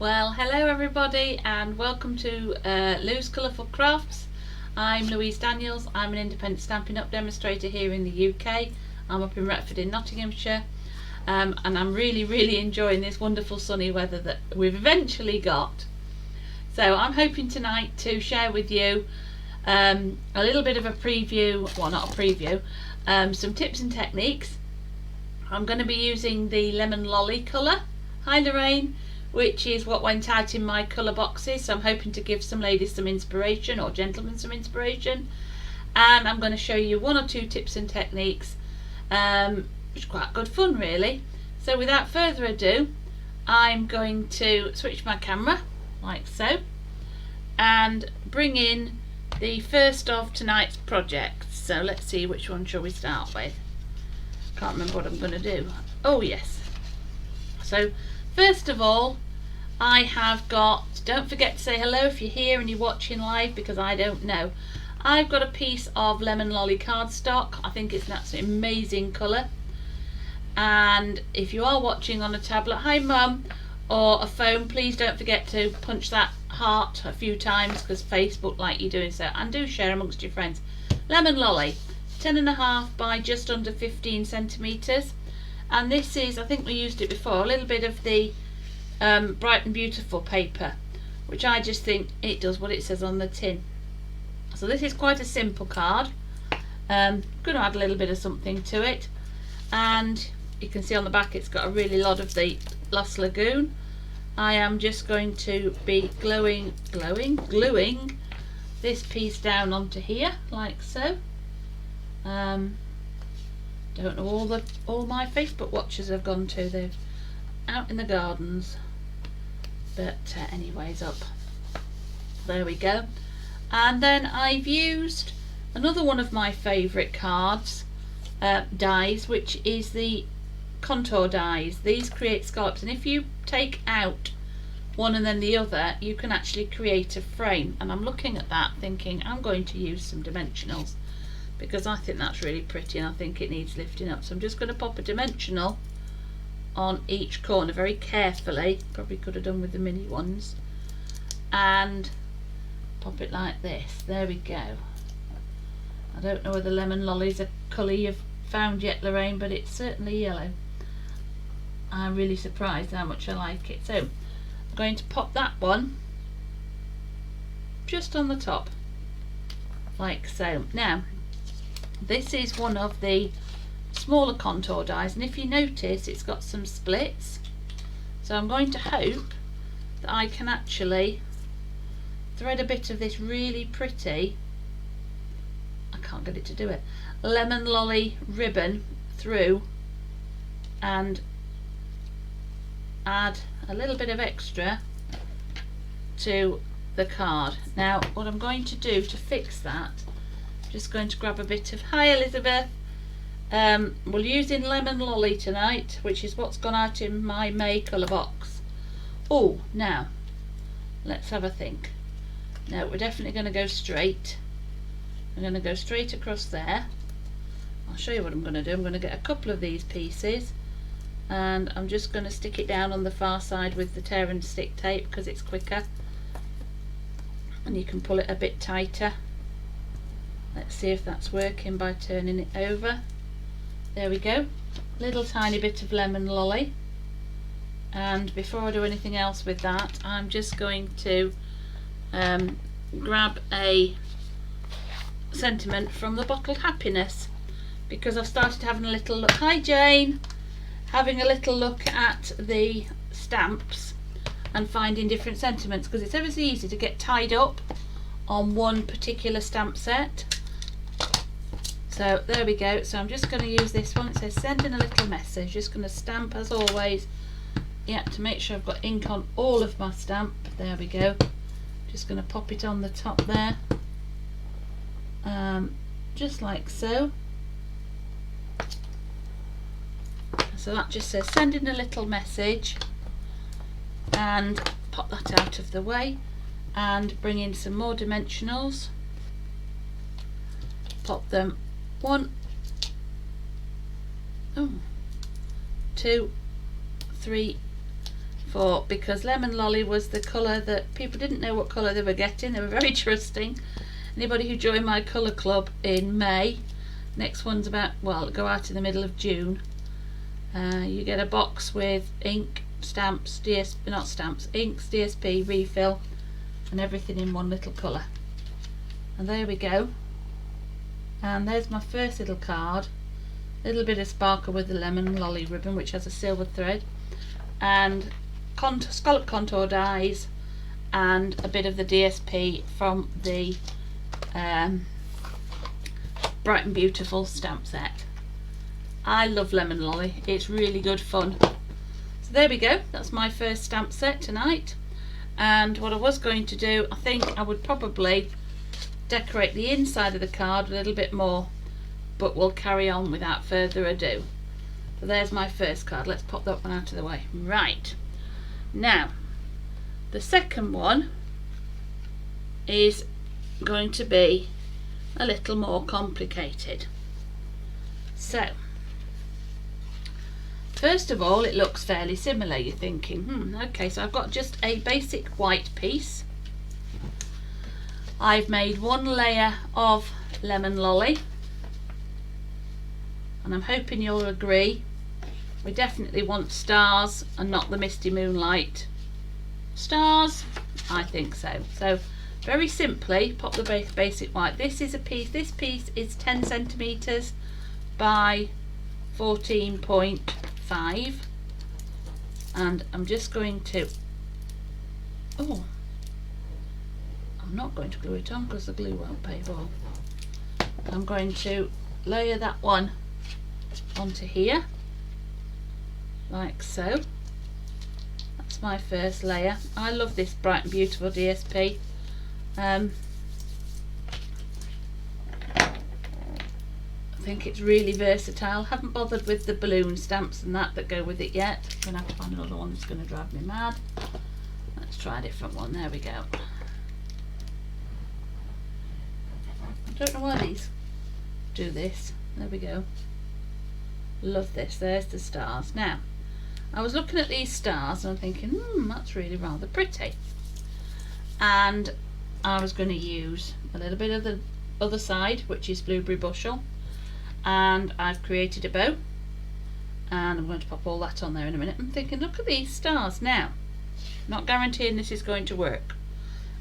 Well, hello everybody and welcome to Lou's Colourful Crafts. I'm Louise Daniels. I'm an independent Stampin' Up demonstrator here in the UK. I'm up in Retford in Nottinghamshire, and I'm really enjoying this wonderful sunny weather that we've eventually got. So I'm hoping tonight to share with you a little bit of a preview, well not a preview, some tips and techniques. I'm going to be using the Lemon Lolly colour. Hi Lorraine. Which is what went out in my colour boxes, so I'm hoping to give some ladies some inspiration, or gentlemen some inspiration, and I'm going to show you one or two tips and techniques, which is quite good fun really. So without further ado, I'm going to switch my camera like so and bring in the first of tonight's projects. So let's see, which one shall we start with? Can't remember what I'm going to do. Oh yes, so first of all, I have got, don't forget to say hello if you're here and you're watching live, because I don't know. I've got a piece of Lemon Lolly cardstock. I think it's an absolutely amazing colour. And if you are watching on a tablet, hi mum, or a phone, please don't forget to punch that heart a few times, because Facebook like you doing so. And do share amongst your friends. Lemon Lolly, 10.5 by just under 15 centimetres. And this is, I think we used it before, a little bit of the Bright and Beautiful paper, which I just think it does what it says on the tin. So this is quite a simple card. Going to add a little bit of something to it, and you can see on the back it's got a really lot of the Lost Lagoon. I am just going to be gluing this piece down onto here like so. Don't know all my Facebook watchers have gone to. They're out in the gardens, but anyways, up there we go. And then I've used another one of my favourite cards dies, which is the contour dies. These create scallops, and if you take out one and then the other, you can actually create a frame. And I'm looking at that thinking I'm going to use some dimensionals, because I think that's really pretty and I think it needs lifting up. So I'm just going to pop a dimensional on each corner very carefully, probably could have done with the mini ones, and pop it like this. There we go. I don't know whether Lemon Lolly's a colour you've found yet, Lorraine, but it's certainly yellow. I'm really surprised how much I like it. So I'm going to pop that one just on the top like so. Now this is one of the smaller contour dies, and if you notice it's got some splits, so I'm going to hope that I can actually thread a bit of this really pretty, I can't get it to do it, Lemon Lolly ribbon through and add a little bit of extra to the card. Now what I'm going to do to fix that, just going to grab a bit of, hi Elizabeth, we're using Lemon Lolly tonight, which is what's gone out in my May colour box. Oh, now let's have a think. No, we're definitely going to go straight. I'm going to go straight across there. I'll show you what I'm going to do. I'm going to get a couple of these pieces, and I'm just going to stick it down on the far side with the tear and stick tape, because it's quicker and you can pull it a bit tighter. Let's see if that's working by turning it over. There we go, little tiny bit of Lemon Lolly. And before I do anything else with that, I'm just going to grab a sentiment from the Bottled Happiness, because I've started having a little look, hi Jane, having a little look at the stamps and finding different sentiments, because it's ever so easy to get tied up on one particular stamp set. So there we go. So I'm just going to use this one. It says sending a little message. Just going to stamp as always, yeah, to make sure I've got ink on all of my stamp. There we go. Just going to pop it on the top there, just like so. So that just says sending a little message, and pop that out of the way and bring in some more dimensionals. Pop them 1, 2, 3, because lemon lolly was the colour that people didn't know what colour they were getting. They were very trusting. Anybody who joined my colour club in May, next one's about, well, go out in the middle of June. You get a box with ink, stamps, inks, DSP, refill, and everything in one little colour. And there we go. And there's my first little card. A little bit of sparkle with the lemon lolly ribbon, which has a silver thread, and scallop contour dies, and a bit of the DSP from the Bright and Beautiful stamp set. I love lemon lolly, it's really good fun. So there we go, that's my first stamp set tonight. And what I was going to do, I think I would probably decorate the inside of the card a little bit more, but we'll carry on without further ado. So there's my first card. Let's pop that one out of the way. Right, now the second one is going to be a little more complicated. So first of all, it looks fairly similar. You're thinking, okay, so I've got just a basic white piece. I've made one layer of lemon lolly, and I'm hoping you'll agree we definitely want stars and not the misty moonlight. Stars? I think so. So very simply, pop the basic white. This is a piece, this piece is 10 centimetres by 14.5, and I'm just going to, I'm not going to glue it on because the glue won't pay ball. I'm going to layer that one onto here like so. That's my first layer. I love this Bright and Beautiful DSP. I think it's really versatile. Haven't bothered with the balloon stamps and that go with it yet. I'm going to have to find another one that's going to drive me mad. Let's try a different one. There we go. I don't know why these do this. There we go. Love this. There's the stars. Now, I was looking at these stars and I'm thinking, that's really rather pretty. And I was going to use a little bit of the other side, which is blueberry bushel, and I've created a bow, and I'm going to pop all that on there in a minute. I'm thinking, look at these stars. Now, not guaranteeing this is going to work.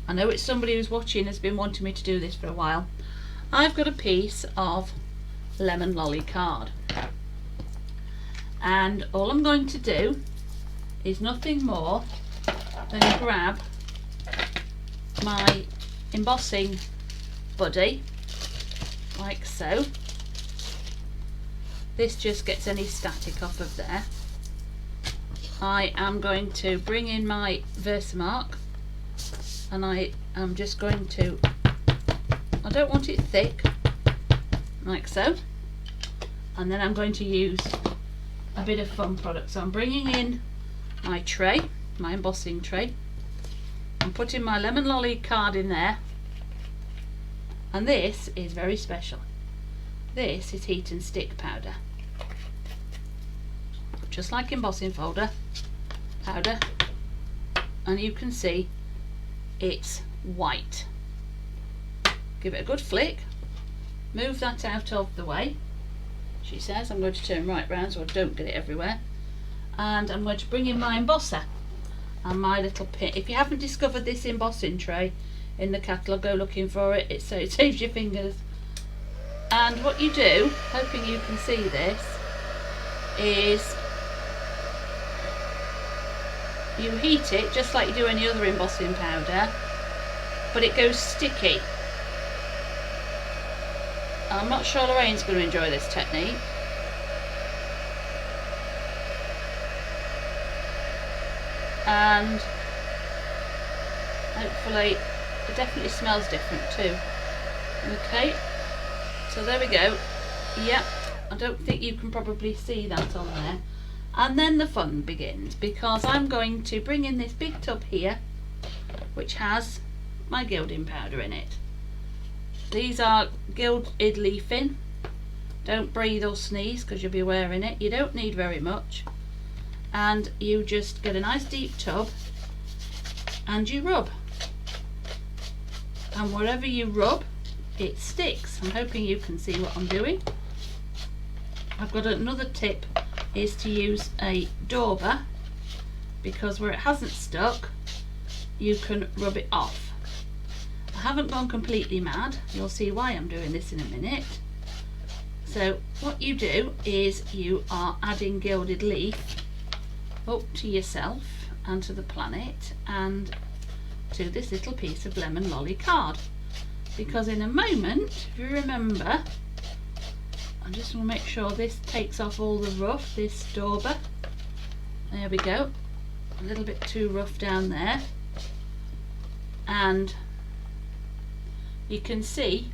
I know it's somebody who's watching has been wanting me to do this for a while. I've got a piece of lemon lolly card, and all I'm going to do is nothing more than grab my embossing buddy like so. This just gets any static off of there. I am going to bring in my Versamark, and I am just going to, I don't want it thick, like so, and then I'm going to use a bit of fun product. So I'm bringing in my tray, my embossing tray. I'm putting my lemon lolly card in there, and this is very special. This is heat and stick powder, just like embossing powder, and you can see it's white. Give it a good flick, move that out of the way. She says I'm going to turn right round so I don't get it everywhere, and I'm going to bring in my embosser and my little pin. If you haven't discovered this embossing tray in the catalogue, go looking for it. It saves your fingers. And what you do, hoping you can see this, is you heat it just like you do any other embossing powder, but it goes sticky. I'm not sure Lorraine's going to enjoy this technique. And hopefully it definitely smells different too. Okay, so there we go. Yep, I don't think you can probably see that on there. And then the fun begins, because I'm going to bring in this big tub here which has my gilding powder in it. These are gilded leafing. Don't breathe or sneeze because you'll be wearing it. You don't need very much. and you just get a nice deep tub and you rub, and wherever you rub it sticks. I'm hoping you can see what I'm doing. I've got another tip, is to use a dauber, because where it hasn't stuck you can rub it off. I haven't gone completely mad, you'll see why I'm doing this in a minute. So what you do is you are adding gilded leaf up to yourself and to the planet and to this little piece of lemon lolly card, because in a moment, if you remember, I just want to make sure this takes off all the rough, this dauber. There we go, a little bit too rough down there, and you can see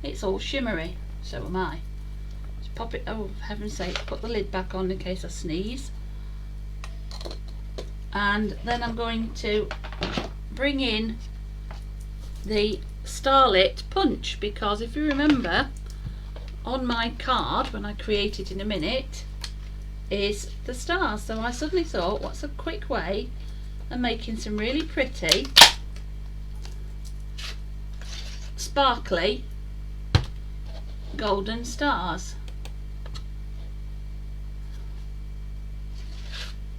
it's all shimmery. So am I. Just pop it, oh for heaven's sake, put the lid back on in case I sneeze. And then I'm going to bring in the starlit punch, because if you remember on my card when I create it in a minute is the stars. So I suddenly thought, what's a quick way of making some really pretty sparkly golden stars.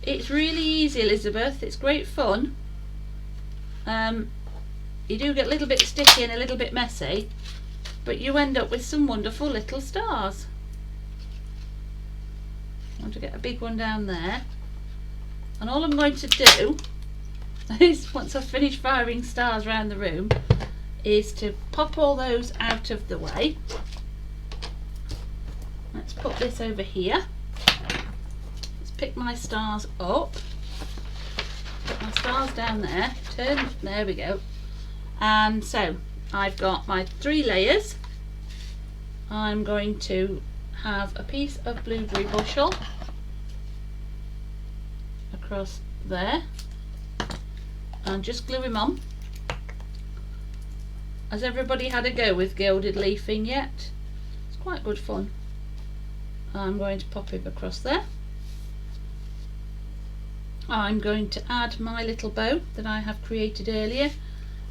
It's really easy, Elizabeth, it's great fun. You do get a little bit sticky and a little bit messy, but you end up with some wonderful little stars. I want to get a big one down there, and all I'm going to do is, once I've finished firing stars around the room, is to pop all those out of the way. Let's put this over here. Let's pick my stars up, put my stars down there, turn, there we go. And so I've got my 3 layers. I'm going to have a piece of blueberry bushel across there and just glue him on. Has everybody had a go with gilded leafing yet? It's quite good fun. I'm going to pop him across there. I'm going to add my little bow that I have created earlier.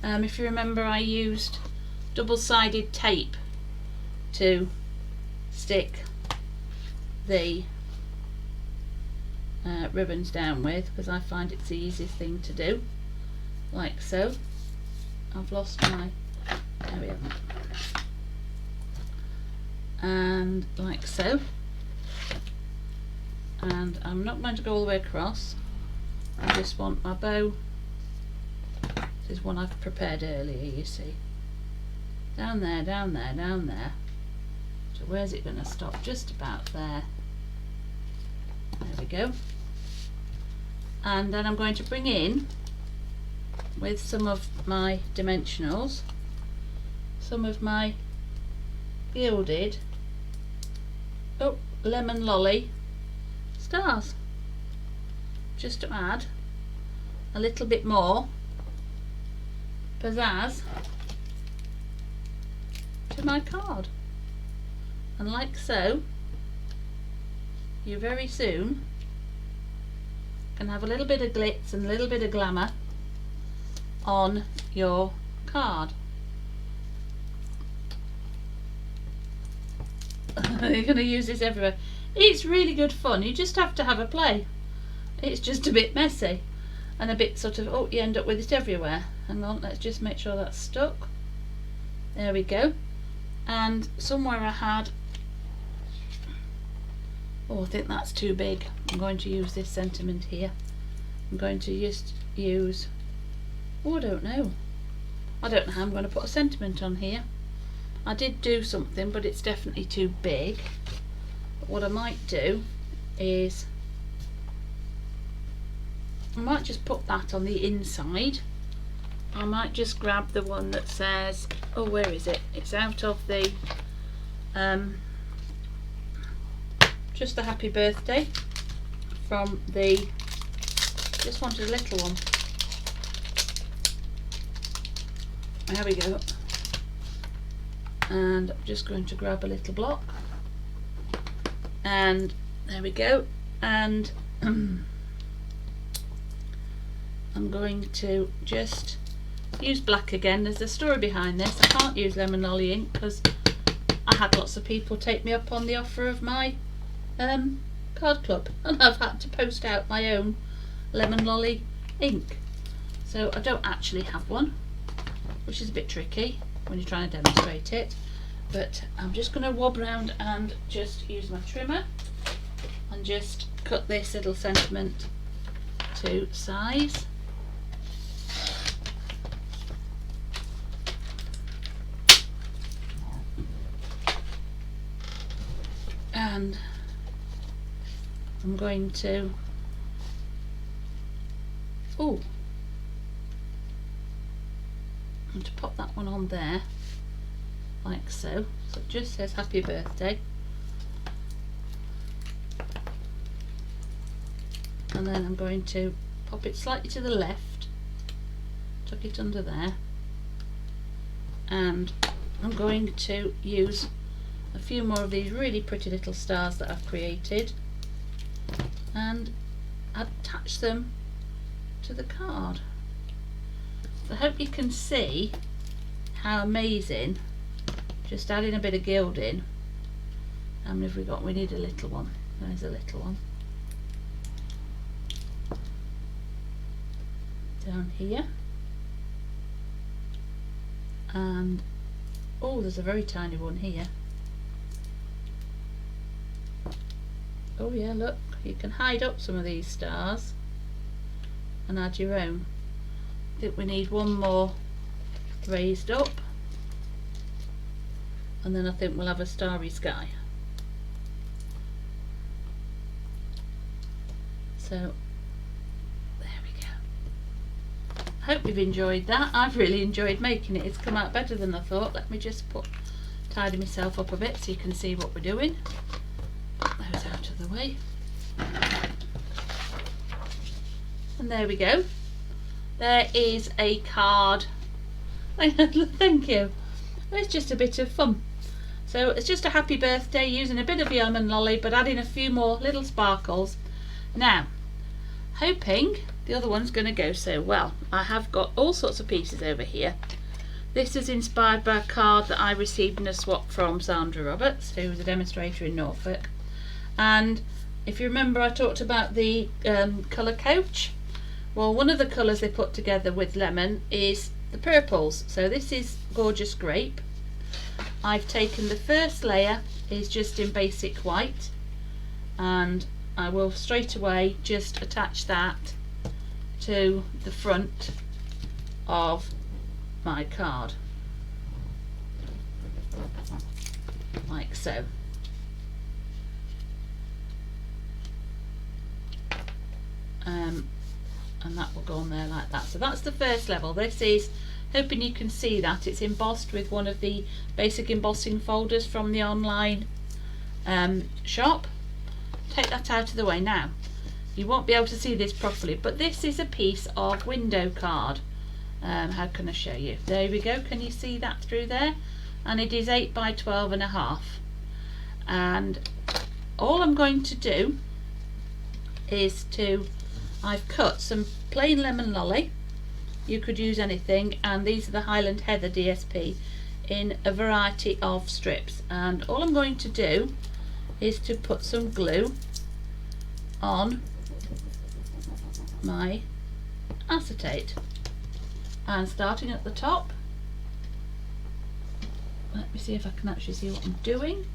If you remember, I used double-sided tape to stick the ribbons down with, because I find it's the easiest thing to do, like so. I've lost my, there we are, and like so, and I'm not going to go all the way across. I just want my bow, this is one I've prepared earlier, you see, down there, down there, down there. So where's it going to stop? Just about there. There we go. And then I'm going to bring in, with some of my dimensionals, some of my gilded lemon lolly stars, just to add a little bit more pizzazz to my card. And like so, you very soon can have a little bit of glitz and a little bit of glamour on your card. You're going to use this everywhere. It's really good fun. You just have to have a play. It's just a bit messy and a bit sort of, oh, you end up with it everywhere. Hang on, let's just make sure that's stuck. There we go. And somewhere I had, oh, I think that's too big. I'm going to use this sentiment here. I'm going to just use, oh, I don't know how I'm going to put a sentiment on here. I did do something, but it's definitely too big. But what I might do is, I might just put that on the inside. I might just grab the one that says, oh, where is it? It's out of the just a happy birthday from the, just wanted a little one. There we go. And I'm just going to grab a little block, and there we go, and I'm going to just use black again. There's a story behind this. I can't use lemon lolly ink because I had lots of people take me up on the offer of my card club, and I've had to post out my own lemon lolly ink, so I don't actually have one, which is a bit tricky when you're trying to demonstrate it. But I'm just going to wob round and just use my trimmer and just cut this little sentiment to size. And I'm going to pop that one on there like so. So it just says happy birthday, and then I'm going to pop it slightly to the left, tuck it under there, and I'm going to use a few more of these really pretty little stars that I've created and attach them to the card. So I hope you can see how amazing just adding a bit of gilding. How many have we got? We need a little one. There's a little one down here, and there's a very tiny one here. Oh yeah, look, you can hide up some of these stars and add your own. I think we need one more raised up, and then I think we'll have a starry sky. So there we go. I hope you've enjoyed that. I've really enjoyed making it. It's come out better than I thought. Let me just tidy myself up a bit so you can see what we're doing. Those out of the way, and there we go. There is a card. Thank you. It's just a bit of fun. So it's just a happy birthday using a bit of lemon lolly but adding a few more little sparkles. Now, hoping the other one's going to go so well. I have got all sorts of pieces over here. This is inspired by a card that I received in a swap from Sandra Roberts, who was a demonstrator in Norfolk. And if you remember, I talked about the colour coach. Well, one of the colours they put together with lemon is the purples. So this is Gorgeous Grape. I've taken the first layer, is just in basic white, and I will straight away just attach that to the front of my card, like so. And that will go on there like that. So that's the first level. This is, hoping you can see that, it's embossed with one of the basic embossing folders from the online shop. Take that out of the way now. You won't be able to see this properly, but this is a piece of window card. How can I show you? There we go. Can you see that through there? And it is 8 by 12.5. And all I'm going to do is I've cut some plain lemon lolly. You could use anything, and these are the Highland Heather DSP in a variety of strips. And all I'm going to do is to put some glue on my acetate, and starting at the top, let me see if I can actually see what I'm doing.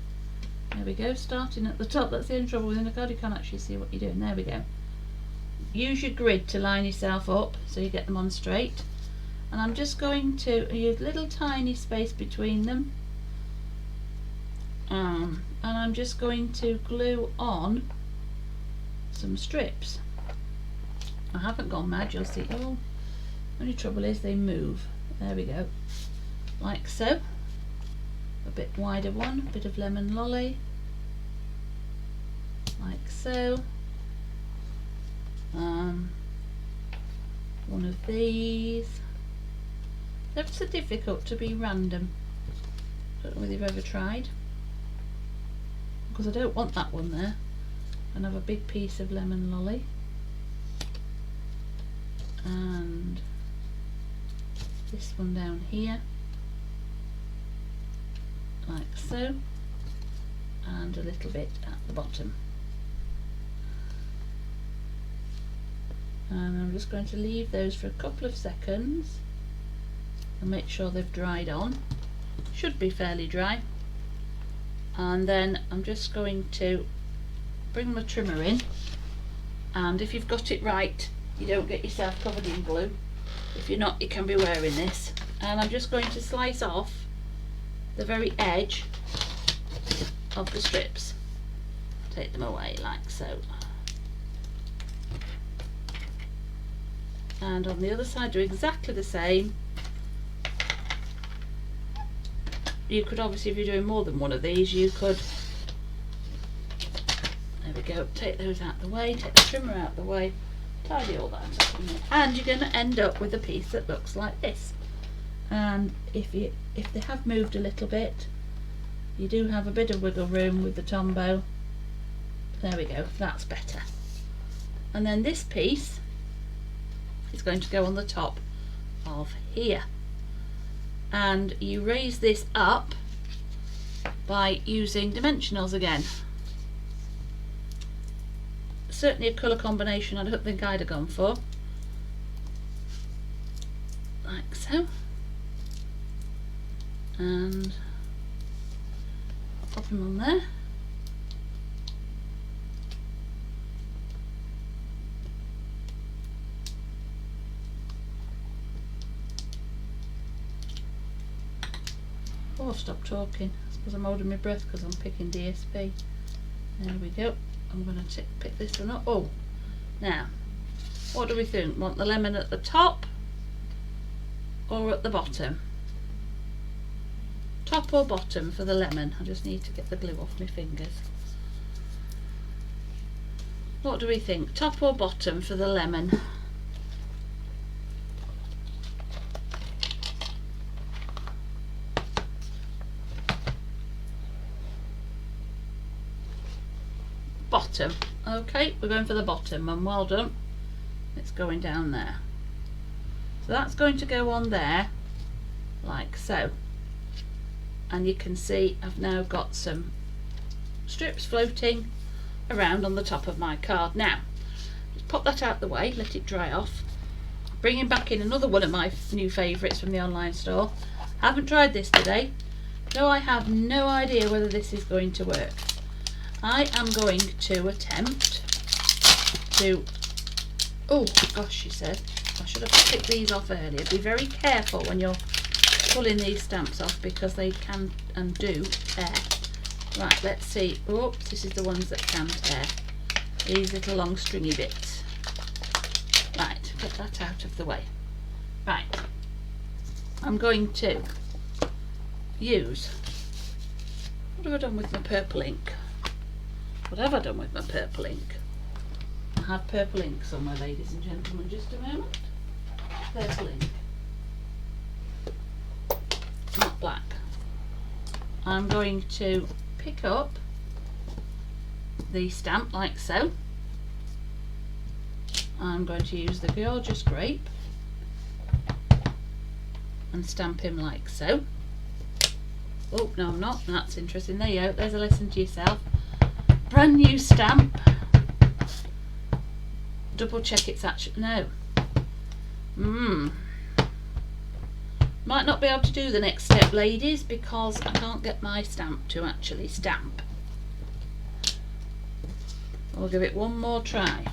There we go, starting at the top. That's the only trouble with a card, you can't actually see what you're doing. There we go. Use your grid to line yourself up so you get them on straight, and I'm just going to use a little tiny space between them, and I'm just going to glue on some strips. I haven't gone mad, you'll see. Oh, only trouble is they move. There we go, like so. A bit wider one, a bit of lemon lolly, like so. One of these. They're so difficult to be random. Don't know whether you've ever tried, because I don't want that one there. and have a big piece of lemon lolly, and this one down here like so, and a little bit at the bottom. And I'm just going to leave those for a couple of seconds and make sure they've dried on. Should be fairly dry. And then I'm just going to bring my trimmer in, and if you've got it right, you don't get yourself covered in glue. If you're not, you can be wearing this. And I'm just going to slice off the very edge of the strips. Take them away like so. And on the other side do exactly the same. You could obviously, if you're doing more than one of these, you could, there we go, take those out the way, take the trimmer out the way, tidy all that up in there, and you're going to end up with a piece that looks like this. And if they have moved a little bit, you do have a bit of wiggle room with the Tombow. There we go, that's better. And then this piece is going to go on the top of here, and you raise this up by using dimensionals again. Certainly a colour combination I don't think I'd have gone for, like so. And pop them on there. Oh, I've stopped talking. I suppose I'm holding my breath because I'm picking DSP. There we go. I'm going to pick this one up. Oh, now, what do we think? Want the lemon at the top or at the bottom? Top or bottom for the lemon? I just need to get the glue off my fingers. What do we think? Top or bottom for the lemon? Bottom. Okay, we're going for the bottom, and well done. It's going down there. So that's going to go on there like so. And you can see I've now got some strips floating around on the top of my card. Now, just pop that out the way, let it dry off. Bringing back in another one of my new favourites from the online store. Haven't tried this today. No, I have no idea whether this is going to work. I am going to attempt to, oh gosh, she said, I should have picked these off earlier. Be very careful when you're pulling these stamps off because they can and do tear. Right, let's see. Oops, this is the ones that can tear. These little long stringy bits. Right, get that out of the way. Right, I'm going to use, what have I done with my purple ink? What have I done with my purple ink? I have purple ink somewhere, ladies and gentlemen, just a moment. Purple ink. Not black. I'm going to pick up the stamp like so. I'm going to use the Gorgeous Grape and stamp him like so. Oh, no I'm not. That's interesting. There you go. There's a lesson to yourself. Brand new stamp. Double check it's actually, no. Might not be able to do the next step, ladies, because I can't get my stamp to actually stamp. I'll give it one more try.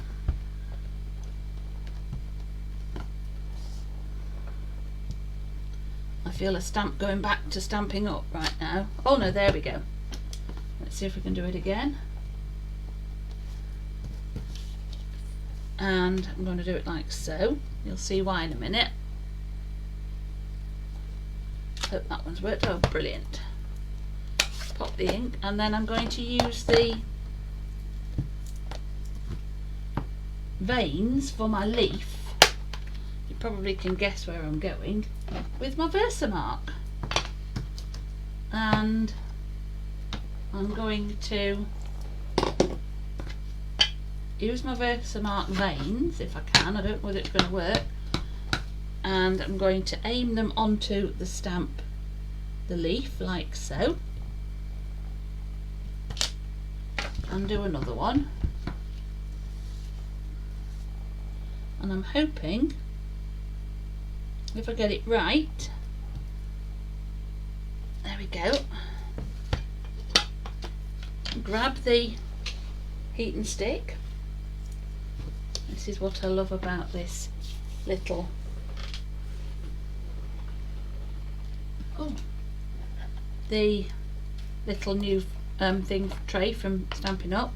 I feel a stamp going back to Stampin' Up right now. Oh no, there we go. Let's see if we can do it again. And I'm going to do it like so. You'll see why in a minute. Hope that one's worked. Oh, brilliant. Pop the ink, and then I'm going to use the veins for my leaf. You probably can guess where I'm going with my Versamark. And I'm going to use my Versamark veins if I can. I don't know whether it's going to work. And I'm going to aim them onto the stamp, the leaf, like so. And do another one. And I'm hoping, if I get it right, there we go, grab the heat and stick. This is what I love about this little the little new thing tray from Stampin' Up.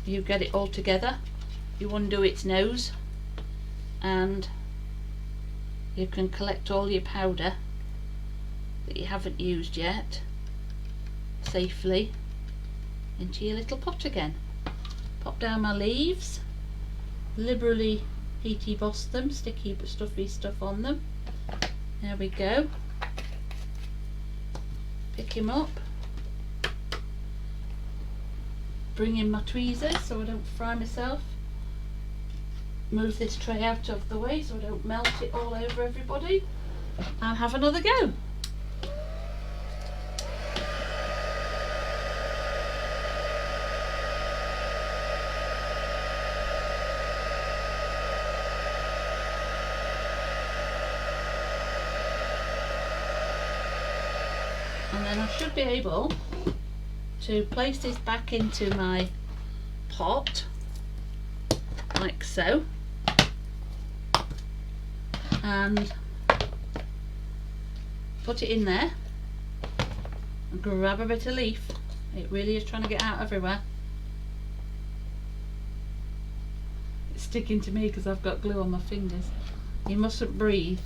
You get it all together, you undo its nose, and you can collect all your powder that you haven't used yet safely into your little pot again. Pop down my leaves, liberally heat emboss them, sticky but stuffy stuff on them. There we go. Pick him up, bring in my tweezers so I don't fry myself, move this tray out of the way so I don't melt it all over everybody, and have another go. And then I should be able to place this back into my pot like so, and put it in there and grab a bit of leaf. It really is trying to get out everywhere. It's sticking to me because I've got glue on my fingers. You mustn't breathe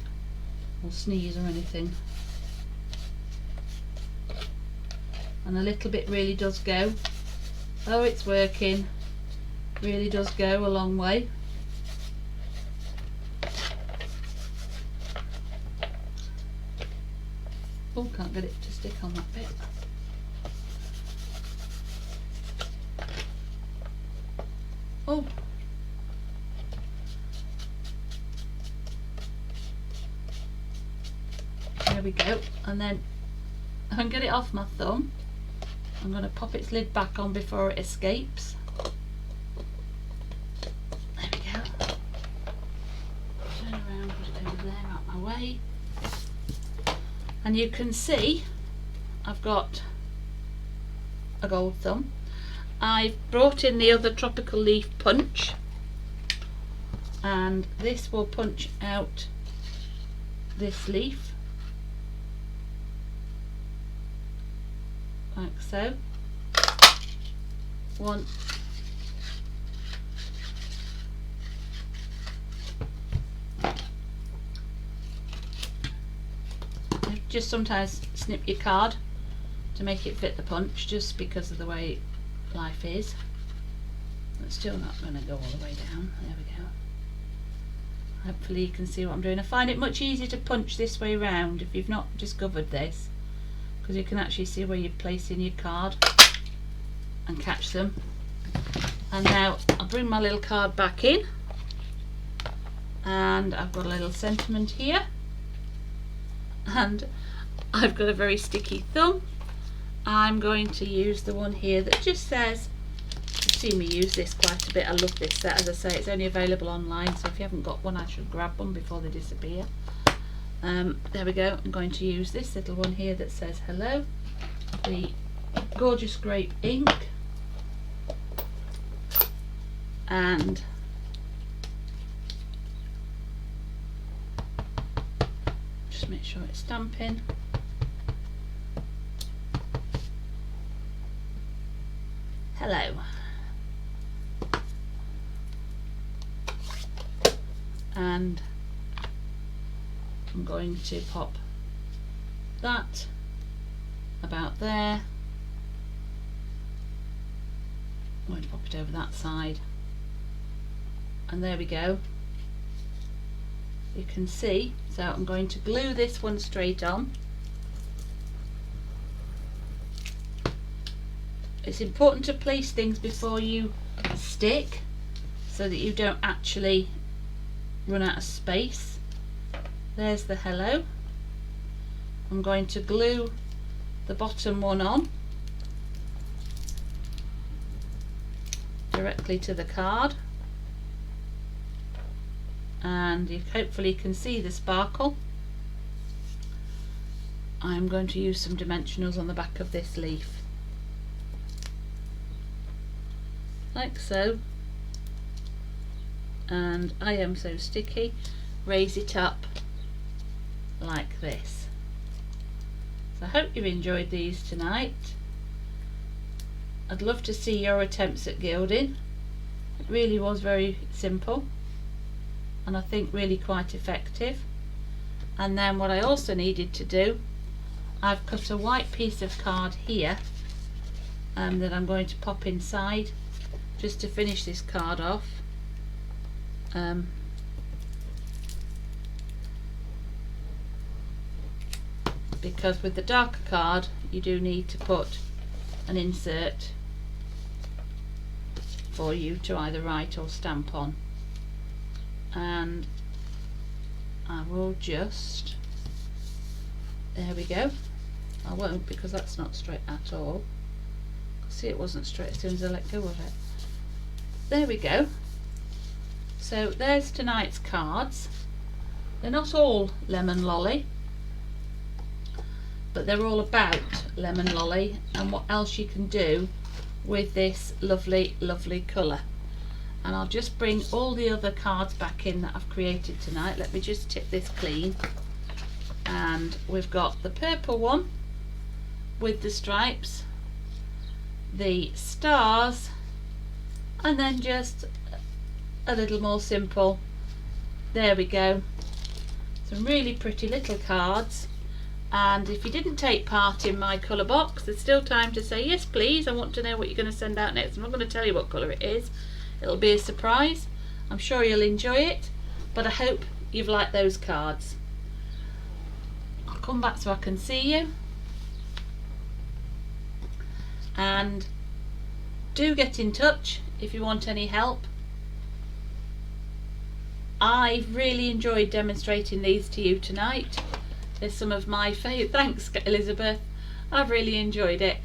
or sneeze or anything. And a little bit really does go. Oh, it's working. Really does go a long way. Oh, can't get it to stick on that bit. Oh. There we go. And then I can get it off my thumb. I'm going to pop its lid back on before it escapes. There we go. Turn around, put it over there, out my way. And you can see I've got a gold thumb. I've brought in the other tropical leaf punch, and this will punch out this leaf like so. One, just sometimes snip your card to make it fit the punch, just because of the way life is. It's still not going to go all the way down. There we go. Hopefully you can see what I'm doing. I find it much easier to punch this way round if you've not discovered this, because you can actually see where you're placing your card and catch them. And now I'll bring my little card back in, and I've got a little sentiment here, and I've got a very sticky thumb. I'm going to use the one here that just says, you've seen me use this quite a bit. I love this set. As I say, it's only available online, so if you haven't got one, I should grab one before they disappear. There we go. I'm going to use this little one here that says hello, the gorgeous grape ink, and just make sure it's stamping. Hello. And I'm going to pop that about there. I'm going to pop it over that side, and there we go. You can see, so I'm going to glue this one straight on. It's important to place things before you stick, so that you don't actually run out of space. There's the hello. I'm going to glue the bottom one on directly to the card, and you hopefully can see the sparkle. I'm going to use some dimensionals on the back of this leaf, like so, and I am so sticky, raise it up like this. So I hope you've enjoyed these tonight. I'd love to see your attempts at gilding. It really was very simple and I think really quite effective. And then what I also needed to do, I've cut a white piece of card here that I'm going to pop inside just to finish this card off. Because with the darker card you do need to put an insert for you to either write or stamp on, and I will just, there we go. I won't, because that's not straight at all. See, it wasn't straight as soon as I let go of it. There we go. So there's tonight's cards. They're not all lemon lolly, but they're all about lemon lolly and what else you can do with this lovely colour. And I'll just bring all the other cards back in that I've created tonight. Let me just tip this clean. And we've got the purple one with the stripes, the stars, and then just a little more simple. There we go. Some really pretty little cards. And if you didn't take part in my colour box, there's still time to say yes please, I want to know what you're going to send out next. I'm not going to tell you what colour it is, it'll be a surprise. I'm sure you'll enjoy it, but I hope you've liked those cards. I'll come back so I can see you, and do get in touch if you want any help. I've really enjoyed demonstrating these to you tonight. There's some of my favourite. Thanks, Elizabeth. I've really enjoyed it.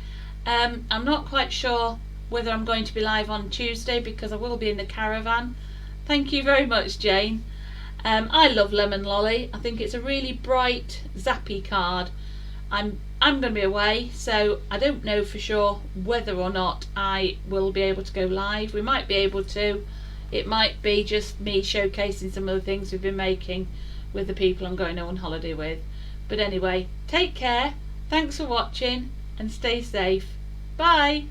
I'm not quite sure whether I'm going to be live on Tuesday because I will be in the caravan. Thank you very much, Jane. I love Lemon Lolly. I think it's a really bright, zappy card. I'm going to be away, so I don't know for sure whether or not I will be able to go live. We might be able to. It might be just me showcasing some of the things we've been making with the people I'm going on holiday with. But anyway, take care, thanks for watching and stay safe. Bye.